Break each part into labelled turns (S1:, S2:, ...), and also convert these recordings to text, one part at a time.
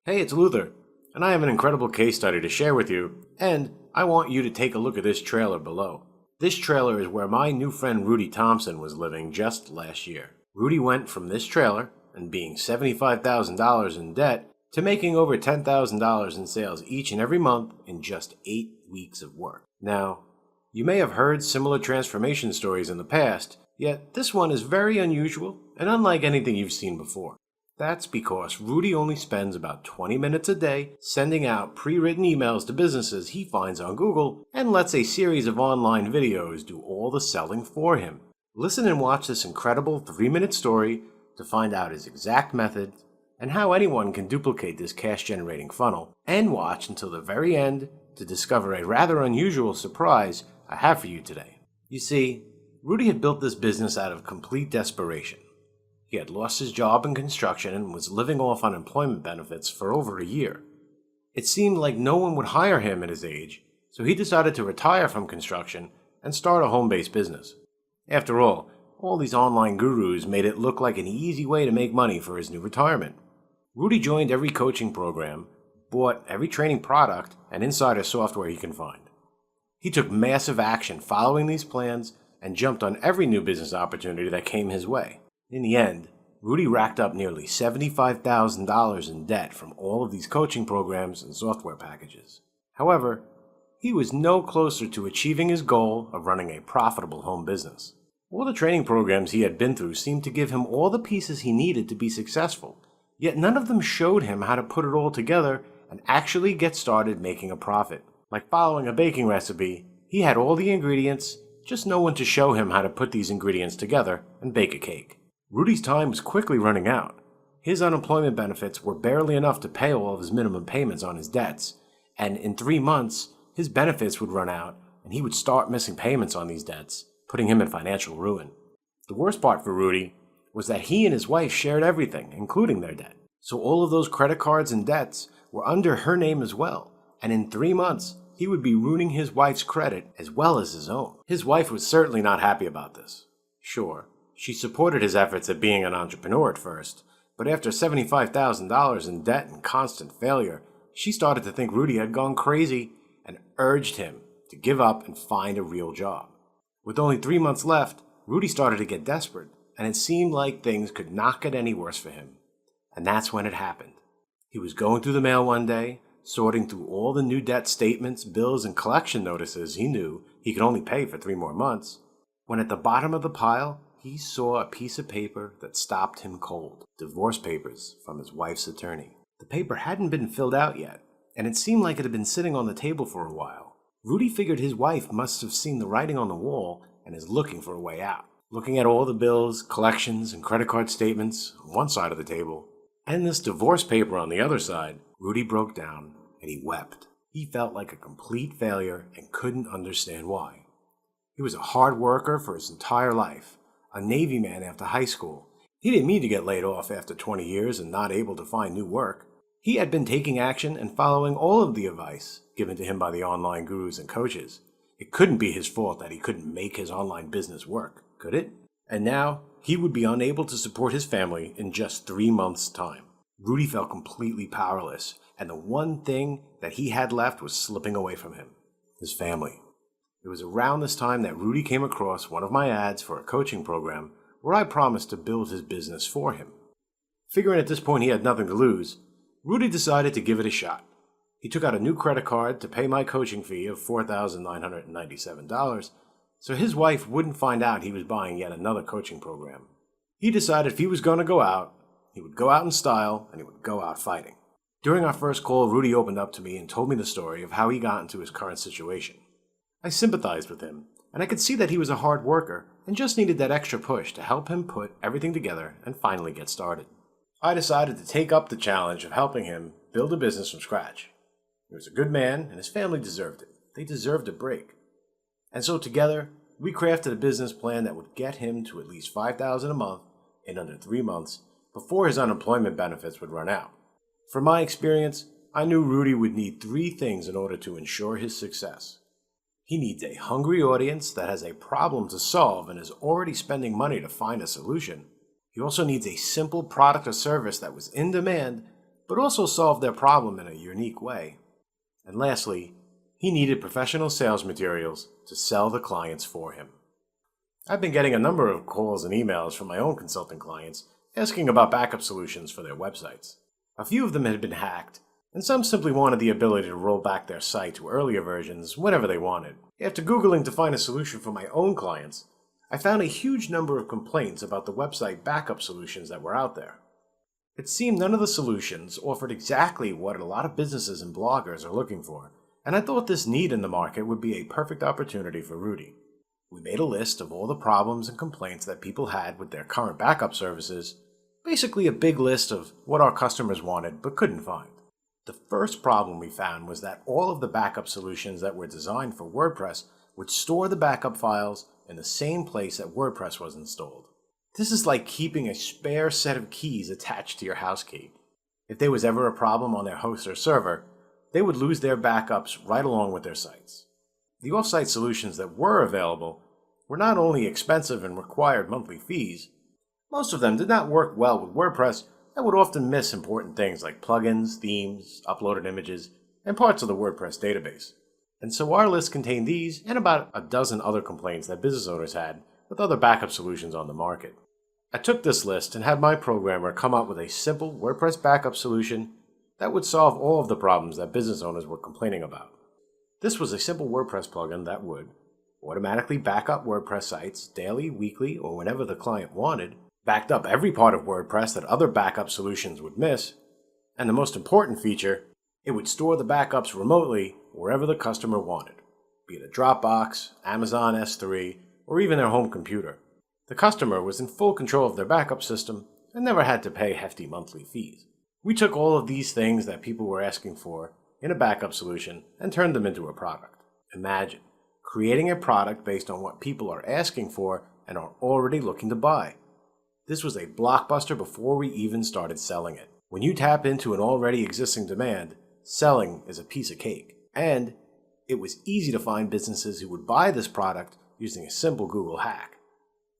S1: Hey, it's Luther, and I have an incredible case study to share with you, and I want you to take a look at this trailer below. This trailer is where my new friend Rudy Thompson was living just last year. Rudy went from this trailer and being $75,000 in debt to making over $10,000 in sales each and every month in just 8 weeks of work. Now, you may have heard similar transformation stories in the past, yet this one is very unusual and unlike anything you've seen before. That's because Rudy only spends about 20 minutes a day sending out pre-written emails to businesses he finds on Google and lets a series of online videos do all the selling for him. Listen and watch this incredible 3-minute story to find out his exact method and how anyone can duplicate this cash-generating funnel, and watch until the very end to discover a rather unusual surprise I have for you today. You see, Rudy had built this business out of complete desperation. He had lost his job in construction and was living off unemployment benefits for over a year. It seemed like no one would hire him at his age, so he decided to retire from construction and start a home-based business. After all these online gurus made it look like an easy way to make money for his new retirement. Rudy joined every coaching program, bought every training product and insider software he can find. He took massive action following these plans and jumped on every new business opportunity that came his way. In the end, Rudy racked up nearly $75,000 in debt from all of these coaching programs and software packages. However, he was no closer to achieving his goal of running a profitable home business. All the training programs he had been through seemed to give him all the pieces he needed to be successful, yet none of them showed him how to put it all together and actually get started making a profit. Like following a baking recipe, he had all the ingredients, just no one to show him how to put these ingredients together and bake a cake. Rudy's time was quickly running out. His unemployment benefits were barely enough to pay all of his minimum payments on his debts, and in 3 months, his benefits would run out and he would start missing payments on these debts, putting him in financial ruin. The worst part for Rudy was that he and his wife shared everything, including their debt. So all of those credit cards and debts were under her name as well, and in 3 months, he would be ruining his wife's credit as well as his own. His wife was certainly not happy about this. Sure, she supported his efforts at being an entrepreneur at first, but after $75,000 in debt and constant failure, she started to think Rudy had gone crazy and urged him to give up and find a real job. With only 3 months left, Rudy started to get desperate, and it seemed like things could not get any worse for him. And that's when it happened. He was going through the mail one day, sorting through all the new debt statements, bills, and collection notices he knew he could only pay for 3 more months, when at the bottom of the pile, he saw a piece of paper that stopped him cold. Divorce papers from his wife's attorney. The paper hadn't been filled out yet, and it seemed like it had been sitting on the table for a while. Rudy figured his wife must have seen the writing on the wall and is looking for a way out. Looking at all the bills, collections, and credit card statements on one side of the table, and this divorce paper on the other side, Rudy broke down and he wept. He felt like a complete failure and couldn't understand why. He was a hard worker for his entire life. A Navy man after high school. He didn't mean to get laid off after 20 years and not able to find new work. He had been taking action and following all of the advice given to him by the online gurus and coaches. It couldn't be his fault that he couldn't make his online business work, could it? And now, he would be unable to support his family in just 3 months' time. Rudy felt completely powerless, and the one thing that he had left was slipping away from him: his family. It was around this time that Rudy came across one of my ads for a coaching program where I promised to build his business for him. Figuring at this point he had nothing to lose, Rudy decided to give it a shot. He took out a new credit card to pay my coaching fee of $4,997, so his wife wouldn't find out he was buying yet another coaching program. He decided if he was going to go out, he would go out in style and he would go out fighting. During our first call, Rudy opened up to me and told me the story of how he got into his current situation. I sympathized with him, and I could see that he was a hard worker and just needed that extra push to help him put everything together and finally get started. I decided to take up the challenge of helping him build a business from scratch. He was a good man, and his family deserved it. They deserved a break. And so together, we crafted a business plan that would get him to at least $5,000 a month in under 3 months before his unemployment benefits would run out. From my experience, I knew Rudy would need 3 things in order to ensure his success. He needs a hungry audience that has a problem to solve and is already spending money to find a solution. He also needs a simple product or service that was in demand but also solve their problem in a unique way. And lastly, he needed professional sales materials to sell the clients for him. I've been getting a number of calls and emails from my own consulting clients asking about backup solutions for their websites. A few of them had been hacked, and some simply wanted the ability to roll back their site to earlier versions whenever they wanted. After Googling to find a solution for my own clients, I found a huge number of complaints about the website backup solutions that were out there. It seemed none of the solutions offered exactly what a lot of businesses and bloggers are looking for, and I thought this need in the market would be a perfect opportunity for Rudy. We made a list of all the problems and complaints that people had with their current backup services, basically a big list of what our customers wanted but couldn't find. The first problem we found was that all of the backup solutions that were designed for WordPress would store the backup files in the same place that WordPress was installed. This is like keeping a spare set of keys attached to your house key. If there was ever a problem on their host or server, they would lose their backups right along with their sites. The off-site solutions that were available were not only expensive and required monthly fees, most of them did not work well with WordPress and would often miss important things like plugins, themes, uploaded images, and parts of the WordPress database. And so our list contained these and about a dozen other complaints that business owners had with other backup solutions on the market. I took this list and had my programmer come up with a simple WordPress backup solution that would solve all of the problems that business owners were complaining about. This was a simple WordPress plugin that would automatically back up WordPress sites daily, weekly, or whenever the client wanted, backed up every part of WordPress that other backup solutions would miss, and the most important feature, it would store the backups remotely wherever the customer wanted, be it a Dropbox, Amazon S3, or even their home computer. The customer was in full control of their backup system and never had to pay hefty monthly fees. We took all of these things that people were asking for in a backup solution and turned them into a product. Imagine creating a product based on what people are asking for and are already looking to buy. This was a blockbuster before we even started selling it. When you tap into an already existing demand, selling is a piece of cake. And it was easy to find businesses who would buy this product using a simple Google hack.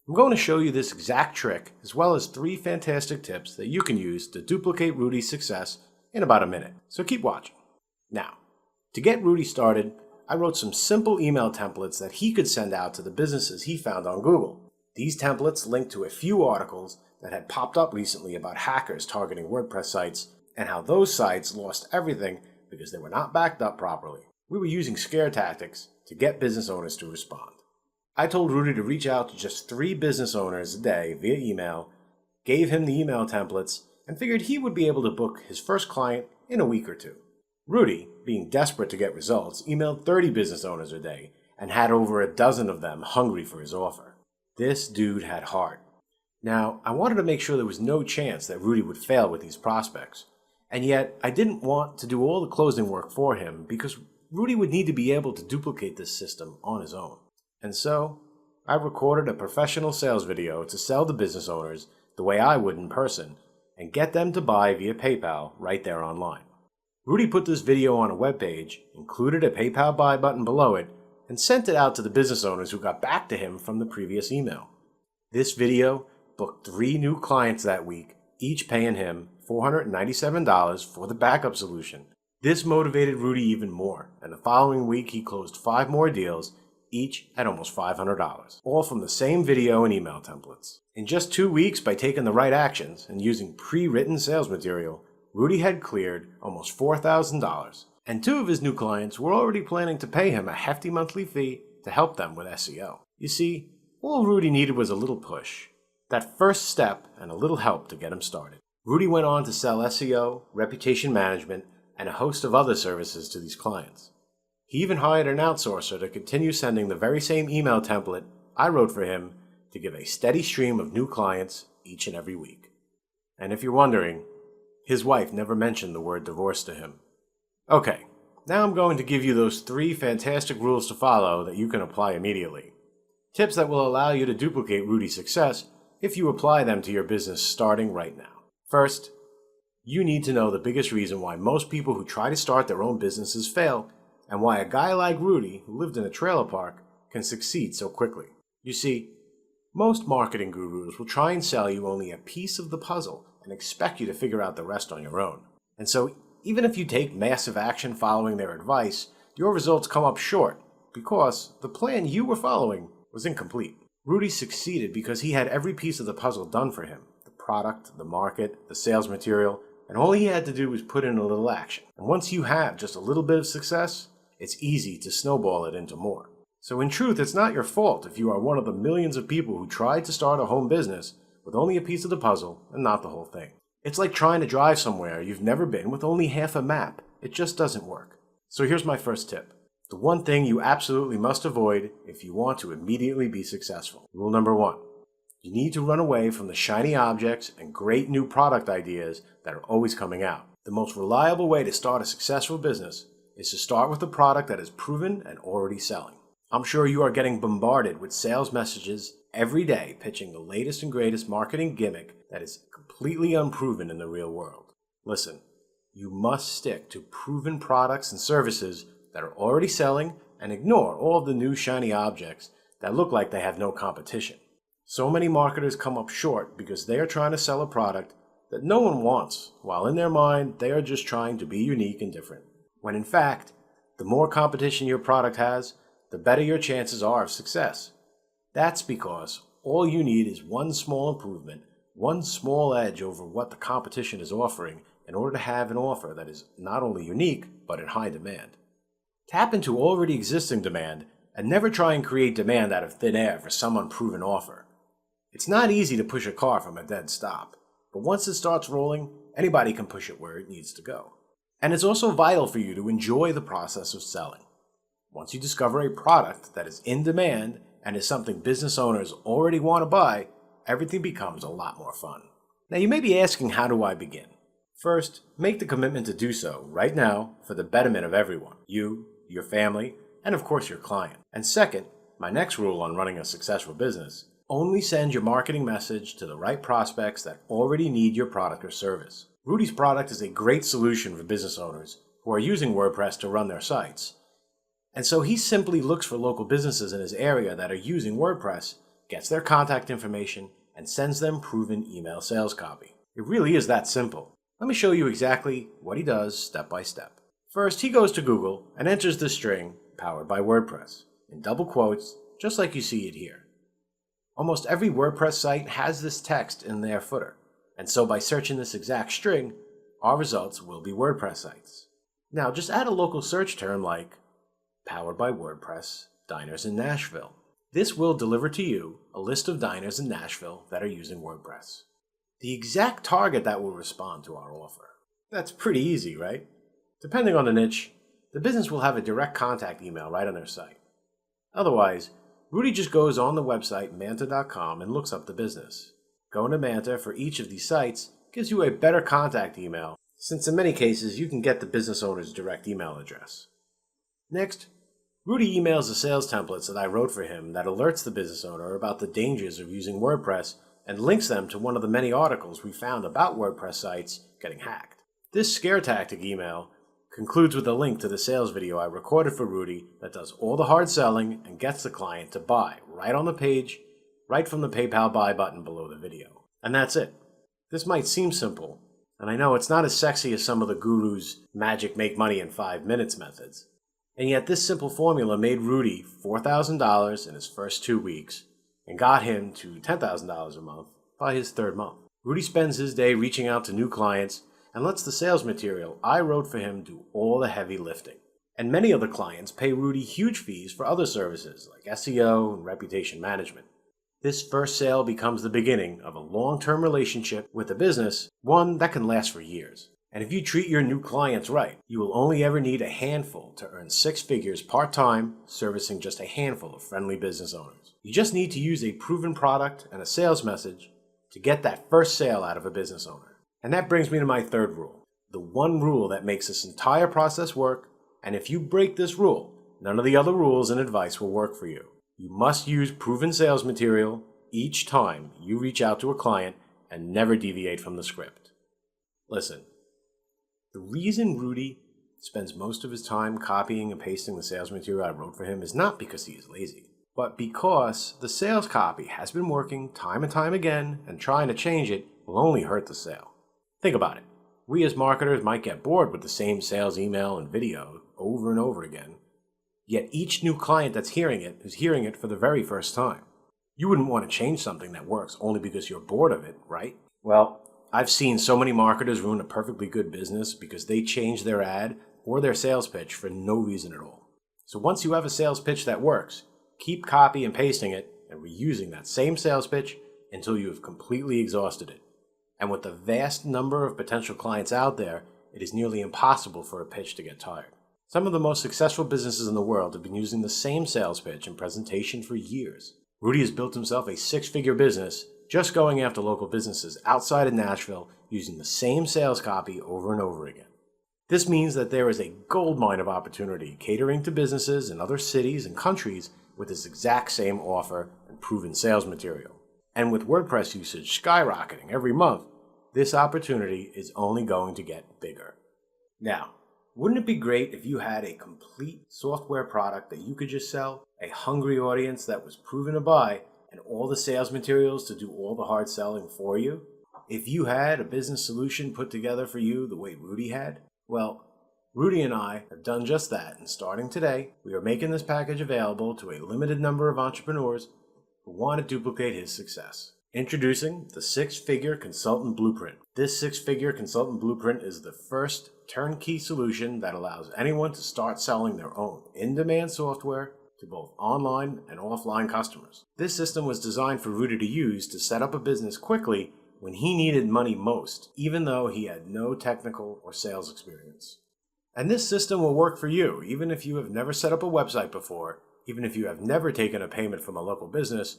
S1: I'm going to show you this exact trick as well as 3 fantastic tips that you can use to duplicate Rudy's success in about a minute. So keep watching. Now, to get Rudy started, I wrote some simple email templates that he could send out to the businesses he found on Google. These templates linked to a few articles that had popped up recently about hackers targeting WordPress sites and how those sites lost everything because they were not backed up properly. We were using scare tactics to get business owners to respond. I told Rudy to reach out to just 3 business owners a day via email, gave him the email templates, and figured he would be able to book his first client in a week or 2. Rudy, being desperate to get results, emailed 30 business owners a day and had over a dozen of them hungry for his offer. This dude had heart. Now, I wanted to make sure there was no chance that Rudy would fail with these prospects, and yet I didn't want to do all the closing work for him because Rudy would need to be able to duplicate this system on his own. And so, I recorded a professional sales video to sell to business owners the way I would in person and get them to buy via PayPal right there online. Rudy put this video on a webpage, included a PayPal buy button below it, and sent it out to the business owners who got back to him from the previous email. This video booked 3 new clients that week, each paying him $497 for the backup solution. This motivated Rudy even more, and the following week he closed 5 more deals, each at almost $500, all from the same video and email templates. In just 2 weeks, by taking the right actions and using pre-written sales material, Rudy had cleared almost $4,000. And 2 of his new clients were already planning to pay him a hefty monthly fee to help them with SEO. You see, all Rudy needed was a little push, that first step and a little help to get him started. Rudy went on to sell SEO, reputation management, and a host of other services to these clients. He even hired an outsourcer to continue sending the very same email template I wrote for him to give a steady stream of new clients each and every week. And if you're wondering, his wife never mentioned the word divorce to him. Okay, now I'm going to give you those 3 fantastic rules to follow that you can apply immediately. Tips that will allow you to duplicate Rudy's success if you apply them to your business starting right now. First, you need to know the biggest reason why most people who try to start their own businesses fail and why a guy like Rudy, who lived in a trailer park, can succeed so quickly. You see, most marketing gurus will try and sell you only a piece of the puzzle and expect you to figure out the rest on your own. And so, even if you take massive action following their advice, your results come up short because the plan you were following was incomplete. Rudy succeeded because he had every piece of the puzzle done for him: the product, the market, the sales material, and all he had to do was put in a little action. And once you have just a little bit of success, it's easy to snowball it into more. So in truth, it's not your fault if you are one of the millions of people who tried to start a home business with only a piece of the puzzle and not the whole thing. It's like trying to drive somewhere you've never been with only half a map. It just doesn't work. So here's my first tip. The one thing you absolutely must avoid if you want to immediately be successful. Rule number 1. You need to run away from the shiny objects and great new product ideas that are always coming out. The most reliable way to start a successful business is to start with a product that is proven and already selling. I'm sure you are getting bombarded with sales messages every day pitching the latest and greatest marketing gimmick that is completely unproven in the real world. Listen, you must stick to proven products and services that are already selling and ignore all of the new shiny objects that look like they have no competition. So many marketers come up short because they are trying to sell a product that no one wants, while in their mind they are just trying to be unique and different. When in fact, the more competition your product has, the better your chances are of success. That's because all you need is one small improvement, one small edge over what the competition is offering in order to have an offer that is not only unique, but in high demand. Tap into already existing demand and never try and create demand out of thin air for some unproven offer. It's not easy to push a car from a dead stop, but once it starts rolling, anybody can push it where it needs to go. And it's also vital for you to enjoy the process of selling. Once you discover a product that is in demand and is something business owners already want to buy, everything becomes a lot more fun. Now you may be asking, how do I begin? First, make the commitment to do so right now for the betterment of everyone, you, your family, and of course your client. And second, my next rule on running a successful business: only send your marketing message to the right prospects that already need your product or service. Rudy's product is a great solution for business owners who are using WordPress to run their sites. And so he simply looks for local businesses in his area that are using WordPress, gets their contact information, and sends them proven email sales copy. It really is that simple. Let me show you exactly what he does step by step. First, he goes to Google and enters the string "powered by WordPress" in double quotes, just like you see it here. Almost every WordPress site has this text in their footer, and so by searching this exact string, our results will be WordPress sites. Now just add a local search term like "powered by WordPress diners in Nashville." This will deliver to you a list of diners in Nashville that are using WordPress. The exact target that will respond to our offer. That's pretty easy, right? Depending on the niche, the business will have a direct contact email right on their site. Otherwise, Rudy just goes on the website manta.com and looks up the business. Going to Manta for each of these sites gives you a better contact email, since in many cases you can get the business owner's direct email address. Next, Rudy emails the sales templates that I wrote for him that alerts the business owner about the dangers of using WordPress and links them to one of the many articles we found about WordPress sites getting hacked. This scare tactic email concludes with a link to the sales video I recorded for Rudy that does all the hard selling and gets the client to buy right on the page, right from the PayPal buy button below the video. And that's it. This might seem simple, and I know it's not as sexy as some of the gurus' magic make money in 5 minutes methods. And yet this simple formula made Rudy $4,000 in his first 2 weeks and got him to $10,000 a month by his third month. Rudy spends his day reaching out to new clients and lets the sales material I wrote for him do all the heavy lifting. And many of the clients pay Rudy huge fees for other services like SEO and reputation management. This first sale becomes the beginning of a long-term relationship with the business, one that can last for years. And if you treat your new clients right, you will only ever need a handful to earn 6 figures part-time, servicing just a handful of friendly business owners. You just need to use a proven product and a sales message to get that first sale out of a business owner. And that brings me to my third rule, the one rule that makes this entire process work, and if you break this rule, none of the other rules and advice will work for you. You must use proven sales material each time you reach out to a client and never deviate from the script. Listen. The reason Rudy spends most of his time copying and pasting the sales material I wrote for him is not because he is lazy, but because the sales copy has been working time and time again, and trying to change it will only hurt the sale. Think about it. We as marketers might get bored with the same sales email and video over and over again, yet each new client that's hearing it is hearing it for the very first time. You wouldn't want to change something that works only because you're bored of it, right? Well, I've seen so many marketers ruin a perfectly good business because they change their ad or their sales pitch for no reason at all. So once you have a sales pitch that works, keep copy and pasting it and reusing that same sales pitch until you have completely exhausted it. And with the vast number of potential clients out there, it is nearly impossible for a pitch to get tired. Some of the most successful businesses in the world have been using the same sales pitch and presentation for years. Rudy has built himself a 6-figure business just going after local businesses outside of Nashville using the same sales copy over and over again. This means that there is a goldmine of opportunity catering to businesses in other cities and countries with this exact same offer and proven sales material. And with WordPress usage skyrocketing every month, this opportunity is only going to get bigger. Now, wouldn't it be great if you had a complete software product that you could just sell, a hungry audience that was proven to buy, and all the sales materials to do all the hard selling for you? If you had a business solution put together for you the way Rudy had? Well, Rudy and I have done just that, and starting today, we are making this package available to a limited number of entrepreneurs who want to duplicate his success. Introducing the 6-Figure Consultant Blueprint. This 6-Figure Consultant Blueprint is the first turnkey solution that allows anyone to start selling their own in-demand software to both online and offline customers. This system was designed for Rudy to use to set up a business quickly when he needed money most, even though he had no technical or sales experience. And this system will work for you, even if you have never set up a website before, even if you have never taken a payment from a local business,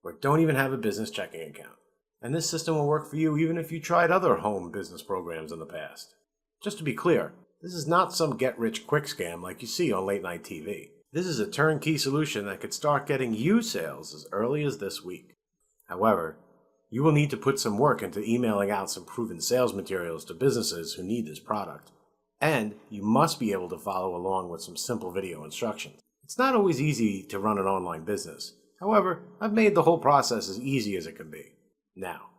S1: or don't even have a business checking account. And this system will work for you even if you tried other home business programs in the past. Just to be clear, this is not some get-rich-quick scam like you see on late-night TV. This is a turnkey solution that could start getting you sales as early as this week. However, you will need to put some work into emailing out some proven sales materials to businesses who need this product. And you must be able to follow along with some simple video instructions. It's not always easy to run an online business. However, I've made the whole process as easy as it can be. Now,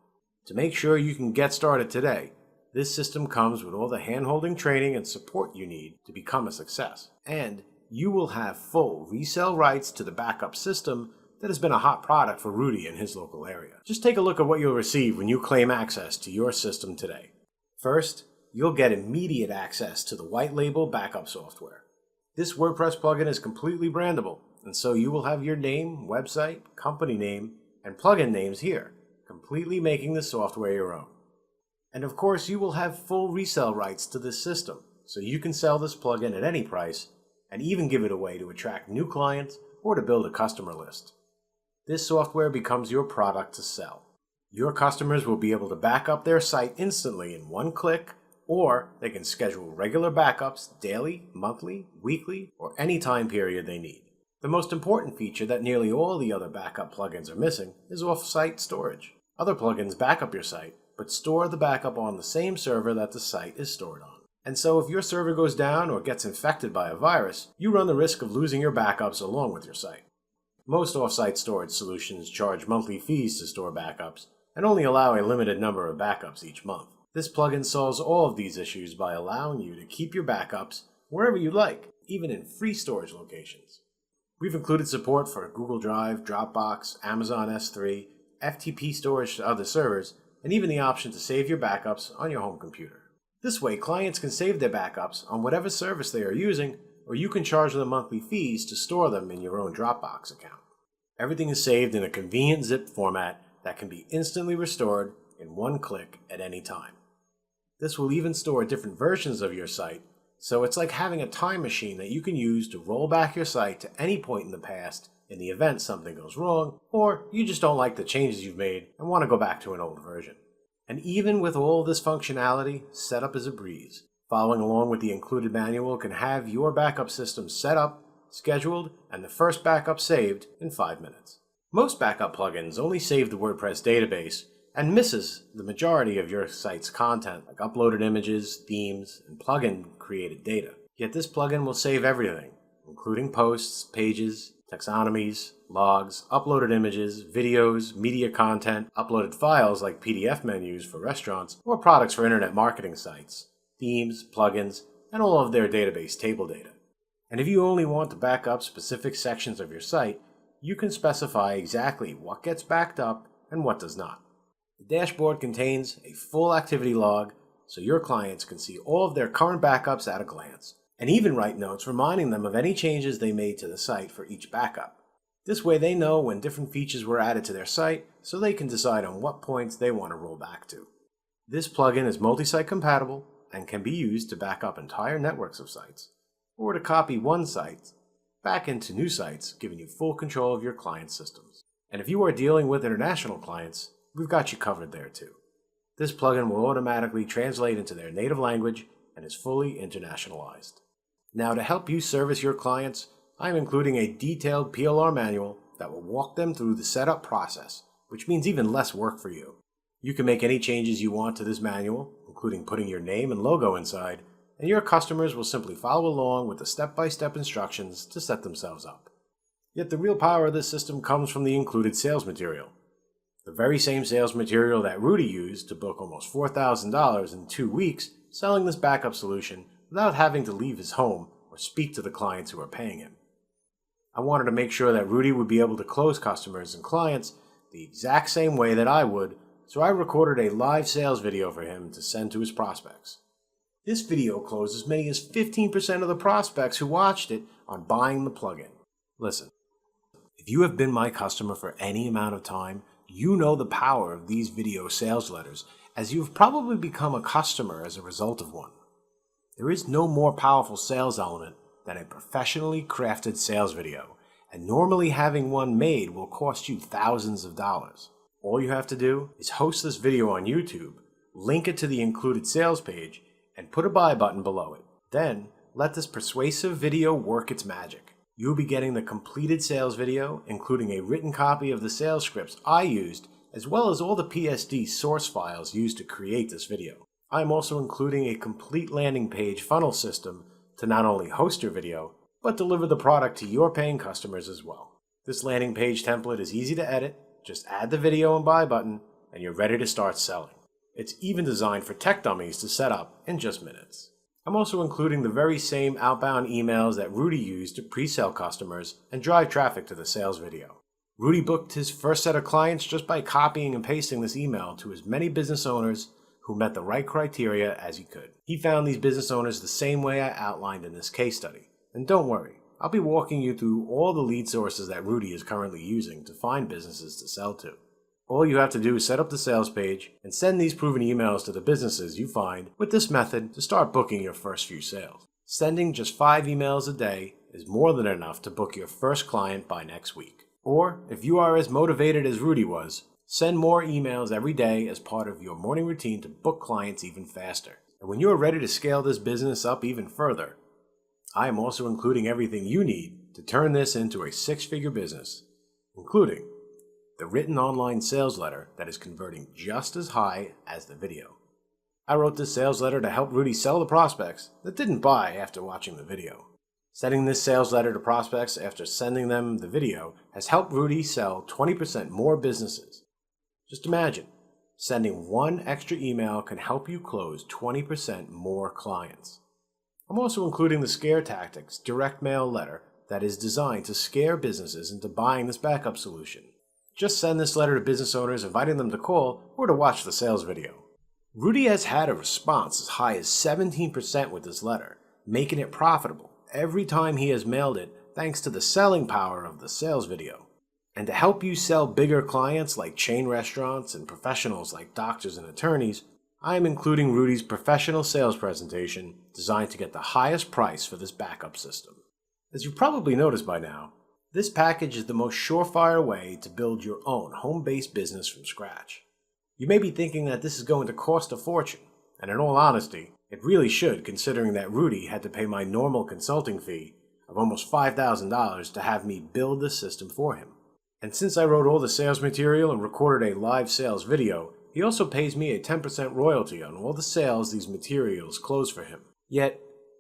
S1: to make sure you can get started today, this system comes with all the hand-holding training and support you need to become a success. And you will have full resale rights to the backup system that has been a hot product for Rudy in his local area. Just take a look at what you'll receive when you claim access to your system today. First, you'll get immediate access to the white label backup software. This WordPress plugin is completely brandable, and so you will have your name, website, company name, and plugin names here, completely making the software your own. And of course, you will have full resale rights to this system, so you can sell this plugin at any price, and even give it away to attract new clients or to build a customer list. This software becomes your product to sell. Your customers will be able to back up their site instantly in one click, or they can schedule regular backups daily, monthly, weekly, or any time period they need. The most important feature that nearly all the other backup plugins are missing is off-site storage. Other plugins back up your site, but store the backup on the same server that the site is stored on. And so if your server goes down or gets infected by a virus, you run the risk of losing your backups along with your site. Most off-site storage solutions charge monthly fees to store backups and only allow a limited number of backups each month. This plugin solves all of these issues by allowing you to keep your backups wherever you like, even in free storage locations. We've included support for Google Drive, Dropbox, Amazon S3, FTP storage to other servers, and even the option to save your backups on your home computer. This way, clients can save their backups on whatever service they are using, or you can charge them monthly fees to store them in your own Dropbox account. Everything is saved in a convenient zip format that can be instantly restored in one click at any time. This will even store different versions of your site, so it's like having a time machine that you can use to roll back your site to any point in the past in the event something goes wrong, or you just don't like the changes you've made and want to go back to an old version. And even with all this functionality, setup is a breeze. Following along with the included manual can have your backup system set up, scheduled, and the first backup saved in 5 minutes. Most backup plugins only save the WordPress database and misses the majority of your site's content, like uploaded images, themes, and plugin-created data. Yet this plugin will save everything, including posts, pages, taxonomies, logs, uploaded images, videos, media content, uploaded files like PDF menus for restaurants, or products for internet marketing sites, themes, plugins, and all of their database table data. And if you only want to back up specific sections of your site, you can specify exactly what gets backed up and what does not. The dashboard contains a full activity log so your clients can see all of their current backups at a glance, and even write notes reminding them of any changes they made to the site for each backup. This way they know when different features were added to their site so they can decide on what points they want to roll back to. This plugin is multi-site compatible and can be used to back up entire networks of sites, or to copy one site back into new sites, giving you full control of your client systems. And if you are dealing with international clients, we've got you covered there too. This plugin will automatically translate into their native language and is fully internationalized. Now, to help you service your clients, I am including a detailed PLR manual that will walk them through the setup process, which means even less work for you. You can make any changes you want to this manual, including putting your name and logo inside, and your customers will simply follow along with the step-by-step instructions to set themselves up. Yet the real power of this system comes from the included sales material. The very same sales material that Rudy used to book almost $4,000 in 2 weeks selling this backup solution without having to leave his home or speak to the clients who are paying him. I wanted to make sure that Rudy would be able to close customers and clients the exact same way that I would, so I recorded a live sales video for him to send to his prospects. This video closed as many as 15% of the prospects who watched it on buying the plugin. Listen, if you have been my customer for any amount of time, you know the power of these video sales letters, as you've probably become a customer as a result of one. There is no more powerful sales element than a professionally crafted sales video, and normally having one made will cost you thousands of dollars. All you have to do is host this video on YouTube, link it to the included sales page, and put a buy button below it. Then, let this persuasive video work its magic. You'll be getting the completed sales video, including a written copy of the sales scripts I used, as well as all the PSD source files used to create this video. I'm also including a complete landing page funnel system to not only host your video, but deliver the product to your paying customers as well. This landing page template is easy to edit. Just add the video and buy button, and you're ready to start selling. It's even designed for tech dummies to set up in just minutes. I'm also including the very same outbound emails that Rudy used to pre-sell customers and drive traffic to the sales video. Rudy booked his first set of clients just by copying and pasting this email to as many business owners who met the right criteria as he could. He found these business owners the same way I outlined in this case study. And don't worry, I'll be walking you through all the lead sources that Rudy is currently using to find businesses to sell to. All you have to do is set up the sales page and send these proven emails to the businesses you find with this method to start booking your first few sales. Sending just 5 emails a day is more than enough to book your first client by next week. Or, if you are as motivated as Rudy was, send more emails every day as part of your morning routine to book clients even faster. And when you are ready to scale this business up even further, I am also including everything you need to turn this into a 6-figure business, including the written online sales letter that is converting just as high as the video. I wrote this sales letter to help Rudy sell to prospects that didn't buy after watching the video. Sending this sales letter to prospects after sending them the video has helped Rudy sell 20% more businesses. Just imagine, sending one extra email can help you close 20% more clients. I'm also including the Scare Tactics direct mail letter that is designed to scare businesses into buying this backup solution. Just send this letter to business owners inviting them to call or to watch the sales video. Rudy has had a response as high as 17% with this letter, making it profitable every time he has mailed it thanks to the selling power of the sales video. And to help you sell bigger clients like chain restaurants and professionals like doctors and attorneys, I am including Rudy's professional sales presentation designed to get the highest price for this backup system. As you've probably noticed by now, this package is the most surefire way to build your own home-based business from scratch. You may be thinking that this is going to cost a fortune, and in all honesty, it really should, considering that Rudy had to pay my normal consulting fee of almost $5,000 to have me build this system for him. And since I wrote all the sales material and recorded a live sales video, he also pays me a 10% royalty on all the sales these materials close for him. Yet,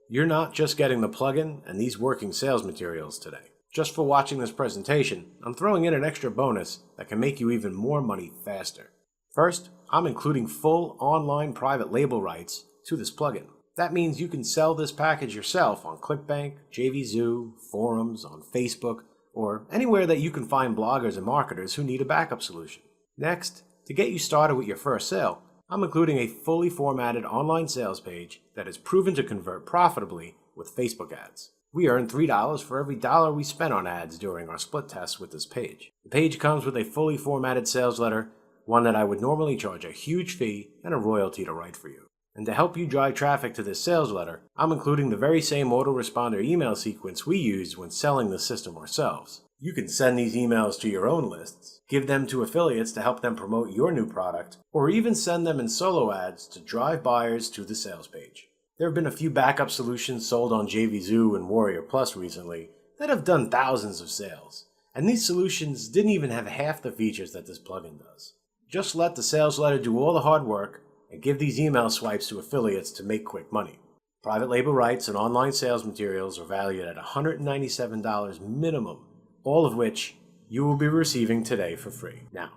S1: you're not just getting the plugin and these working sales materials today. Just for watching this presentation, I'm throwing in an extra bonus that can make you even more money faster. First, I'm including full online private label rights to this plugin. That means you can sell this package yourself on ClickBank, JVZoo, forums, on Facebook, or anywhere that you can find bloggers and marketers who need a backup solution. Next, to get you started with your first sale, I'm including a fully formatted online sales page that is proven to convert profitably with Facebook ads. We earn $3 for every dollar we spent on ads during our split test with this page. The page comes with a fully formatted sales letter, one that I would normally charge a huge fee and a royalty to write for you. And to help you drive traffic to this sales letter, I'm including the very same autoresponder email sequence we used when selling the system ourselves. You can send these emails to your own lists, give them to affiliates to help them promote your new product, or even send them in solo ads to drive buyers to the sales page. There have been a few backup solutions sold on JVZoo and Warrior Plus recently that have done thousands of sales, and these solutions didn't even have half the features that this plugin does. Just let the sales letter do all the hard work and give these email swipes to affiliates to make quick money. Private label rights and online sales materials are valued at $197 minimum, all of which you will be receiving today for free. Now,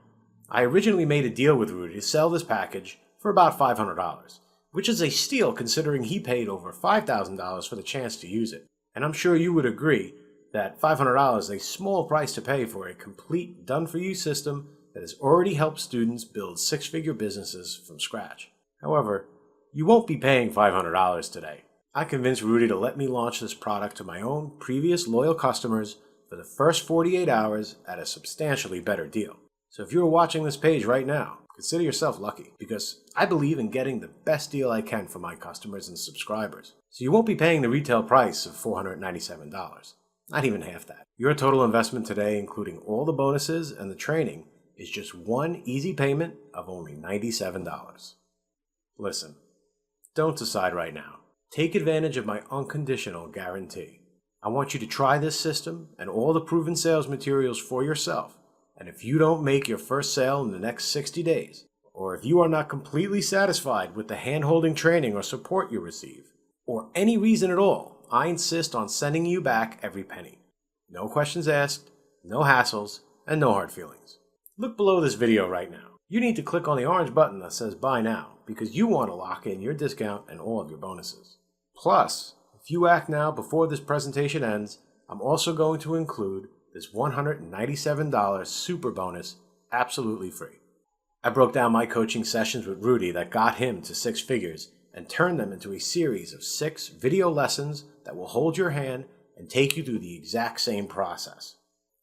S1: I originally made a deal with Rudy to sell this package for about $500. Which is a steal considering he paid over $5,000 for the chance to use it. And I'm sure you would agree that $500 is a small price to pay for a complete done-for-you system that has already helped students build six-figure businesses from scratch. However, you won't be paying $500 today. I convinced Rudy to let me launch this product to my own previous loyal customers for the first 48 hours at a substantially better deal. So if you're watching this page right now, consider yourself lucky, because I believe in getting the best deal I can for my customers and subscribers. So you won't be paying the retail price of $497. Not even half that. Your total investment today, including all the bonuses and the training, is just one easy payment of only $97. Listen, don't decide right now. Take advantage of my unconditional guarantee. I want you to try this system and all the proven sales materials for yourself. And if you don't make your first sale in the next 60 days, or if you are not completely satisfied with the hand-holding training or support you receive, or any reason at all, I insist on sending you back every penny. No questions asked, no hassles, and no hard feelings. Look below this video right now. You need to click on the orange button that says Buy Now, because you want to lock in your discount and all of your bonuses. Plus, if you act now before this presentation ends, I'm also going to include this $197 super bonus absolutely free. I broke down my coaching sessions with Rudy that got him to six figures and turned them into a series of 6 video lessons that will hold your hand and take you through the exact same process.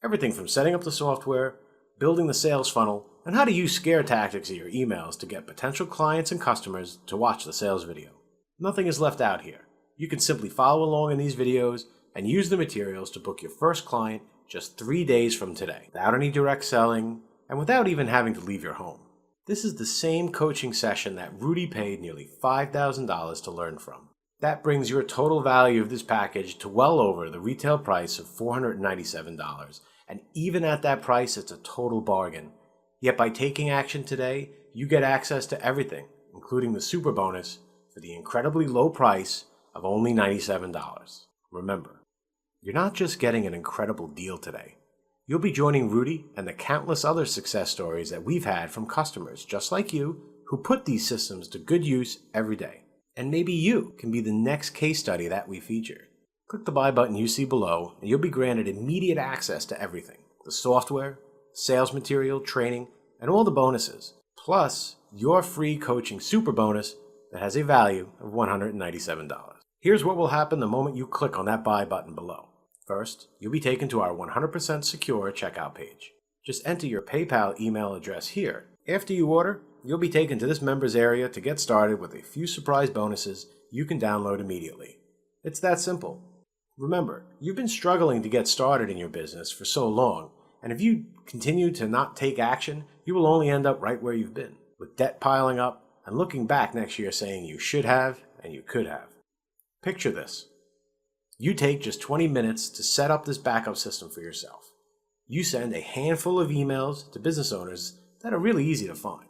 S1: Everything from setting up the software, building the sales funnel, and how to use scare tactics in your emails to get potential clients and customers to watch the sales video. Nothing is left out here. You can simply follow along in these videos and use the materials to book your first client just 3 days from today, without any direct selling, and without even having to leave your home. This is the same coaching session that Rudy paid nearly $5,000 to learn from. That brings your total value of this package to well over the retail price of $497, and even at that price, it's a total bargain. Yet by taking action today, you get access to everything, including the super bonus, for the incredibly low price of only $97. Remember, you're not just getting an incredible deal today. You'll be joining Rudy and the countless other success stories that we've had from customers just like you who put these systems to good use every day. And maybe you can be the next case study that we feature. Click the buy button you see below and you'll be granted immediate access to everything. The software, sales material, training, and all the bonuses. Plus, your free coaching super bonus that has a value of $197. Here's what will happen the moment you click on that buy button below. First, you'll be taken to our 100% secure checkout page. Just enter your PayPal email address here. After you order, you'll be taken to this members area to get started with a few surprise bonuses you can download immediately. It's that simple. Remember, you've been struggling to get started in your business for so long, and if you continue to not take action, you will only end up right where you've been, with debt piling up and looking back next year saying you should have and you could have. Picture this. You take just 20 minutes to set up this backup system for yourself. You send a handful of emails to business owners that are really easy to find.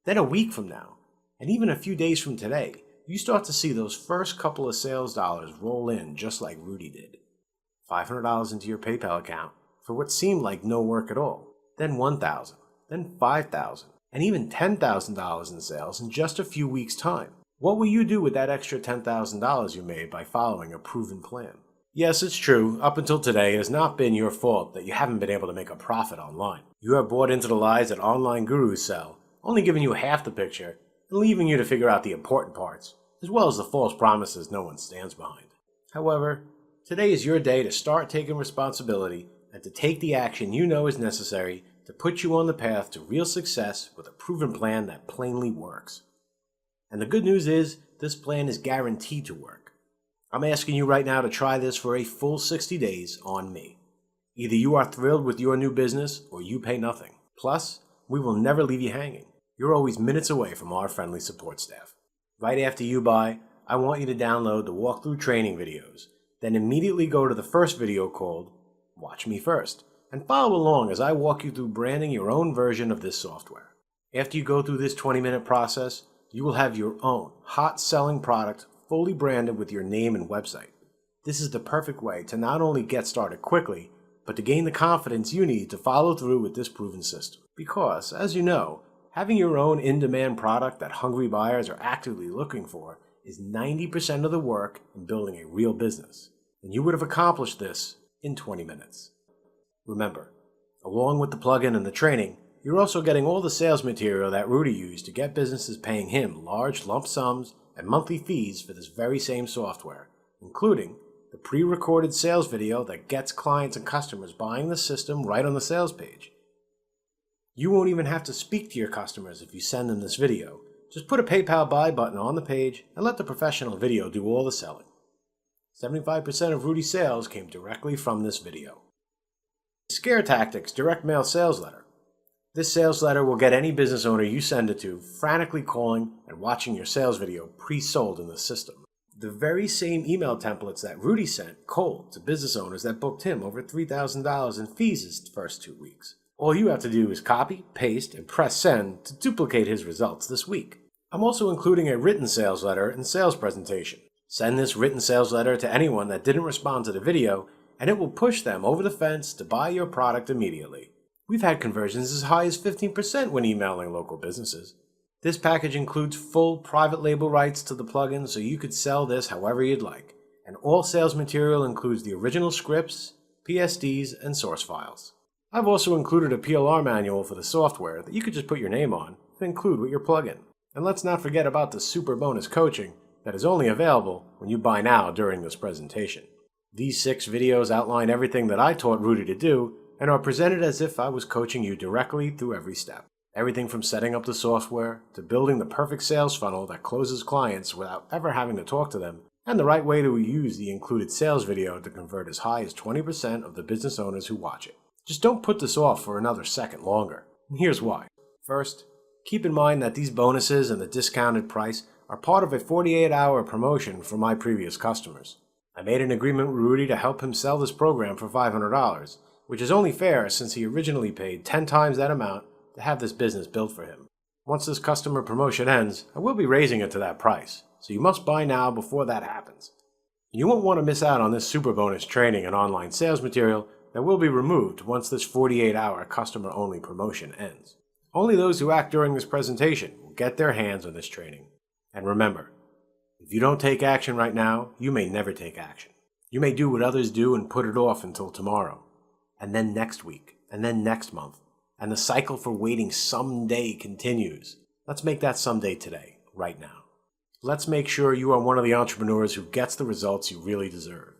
S1: Then a week from now, and even a few days from today, you start to see those first couple of sales dollars roll in just like Rudy did. $500 into your PayPal account for what seemed like no work at all, then $1,000, then $5,000, and even $10,000 in sales in just a few weeks' time. What will you do with that extra $10,000 you made by following a proven plan? Yes, it's true, up until today it has not been your fault that you haven't been able to make a profit online. You have bought into the lies that online gurus sell, only giving you half the picture and leaving you to figure out the important parts, as well as the false promises no one stands behind. However, today is your day to start taking responsibility and to take the action you know is necessary to put you on the path to real success with a proven plan that plainly works. And the good news is, this plan is guaranteed to work. I'm asking you right now to try this for a full 60 days on me. Either you are thrilled with your new business or you pay nothing. Plus, we will never leave you hanging. You're always minutes away from our friendly support staff. Right after you buy, I want you to download the walkthrough training videos, then immediately go to the first video called Watch Me First, and follow along as I walk you through branding your own version of this software. After you go through this 20-minute process, you will have your own hot-selling product fully branded with your name and website. This is the perfect way to not only get started quickly, but to gain the confidence you need to follow through with this proven system. Because, as you know, having your own in-demand product that hungry buyers are actively looking for is 90% of the work in building a real business. And you would have accomplished this in 20 minutes. Remember, along with the plugin and the training, you're also getting all the sales material that Rudy used to get businesses paying him large lump sums and monthly fees for this very same software, including the pre-recorded sales video that gets clients and customers buying the system right on the sales page. You won't even have to speak to your customers if you send them this video. Just put a PayPal buy button on the page and let the professional video do all the selling. 75% of Rudy's sales came directly from this video. Scare Tactics Direct Mail Sales Letter. This sales letter will get any business owner you send it to frantically calling and watching your sales video pre-sold in the system. The very same email templates that Rudy sent cold to business owners that booked him over $3,000 in fees his first 2 weeks. All you have to do is copy, paste, and press send to duplicate his results this week. I'm also including a written sales letter and sales presentation. Send this written sales letter to anyone that didn't respond to the video, and it will push them over the fence to buy your product immediately. We've had conversions as high as 15% when emailing local businesses. This package includes full private label rights to the plugin so you could sell this however you'd like. And all sales material includes the original scripts, PSDs, and source files. I've also included a PLR manual for the software that you could just put your name on and include with your plugin. And let's not forget about the super bonus coaching that is only available when you buy now during this presentation. These 6 videos outline everything that I taught Rudy to do and are presented as if I was coaching you directly through every step. Everything from setting up the software to building the perfect sales funnel that closes clients without ever having to talk to them, and the right way to use the included sales video to convert as high as 20% of the business owners who watch it. Just don't put this off for another second longer. And here's why. First, keep in mind that these bonuses and the discounted price are part of a 48-hour promotion for my previous customers. I made an agreement with Rudy to help him sell this program for $500, which is only fair since he originally paid 10 times that amount to have this business built for him. Once this customer promotion ends, I will be raising it to that price, so you must buy now before that happens. You won't want to miss out on this super bonus training and online sales material that will be removed once this 48-hour customer-only promotion ends. Only those who act during this presentation will get their hands on this training. And remember, if you don't take action right now, you may never take action. You may do what others do and put it off until tomorrow, and then next week, and then next month, and the cycle for waiting someday continues. Let's make that someday today, right now. Let's make sure you are one of the entrepreneurs who gets the results you really deserve.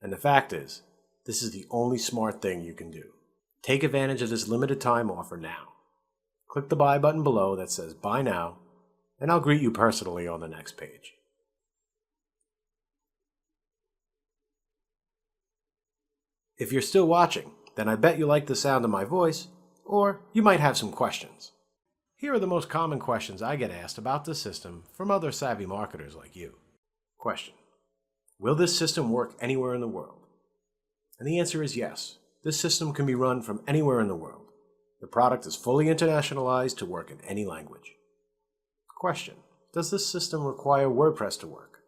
S1: And the fact is, this is the only smart thing you can do. Take advantage of this limited time offer now. Click the buy button below that says buy now, and I'll greet you personally on the next page. If you're still watching, then I bet you like the sound of my voice, or you might have some questions. Here are the most common questions I get asked about this system from other savvy marketers like you. Question: will this system work anywhere in the world? And the answer is yes. This system can be run from anywhere in the world. The product is fully internationalized to work in any language. Question: does this system require WordPress to work?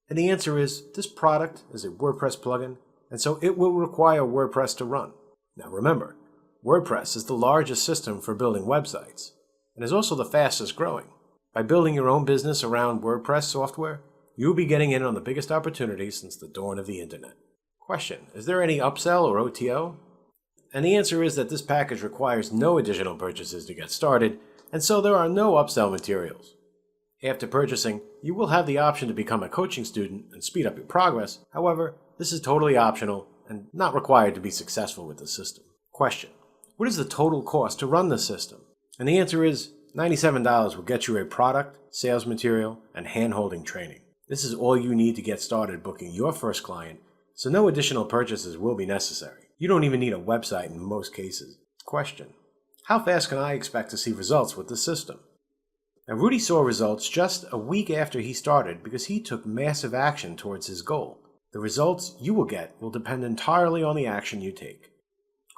S1: And the answer is, this product is a WordPress plugin and so it will require WordPress to run. Now remember, WordPress is the largest system for building websites, and is also the fastest growing. By building your own business around WordPress software, you'll be getting in on the biggest opportunities since the dawn of the internet. Question: is there any upsell or OTO? And the answer is that this package requires no additional purchases to get started, and so there are no upsell materials. After purchasing, you will have the option to become a coaching student and speed up your progress. However, this is totally optional and not required to be successful with the system. Question: what is the total cost to run the system? And the answer is $97 will get you a product, sales material, and hand-holding training. This is all you need to get started booking your first client, so no additional purchases will be necessary. You don't even need a website in most cases. Question: how fast can I expect to see results with the system? Now, Rudy saw results just a week after he started because he took massive action towards his goal. The results you will get will depend entirely on the action you take.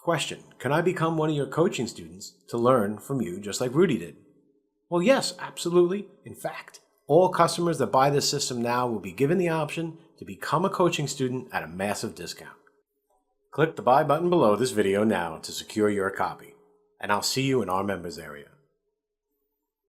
S1: Question: can I become one of your coaching students to learn from you just like Rudy did? Well, yes, absolutely. In fact, all customers that buy this system now will be given the option to become a coaching student at a massive discount. Click the buy button below this video now to secure your copy, and I'll see you in our members area.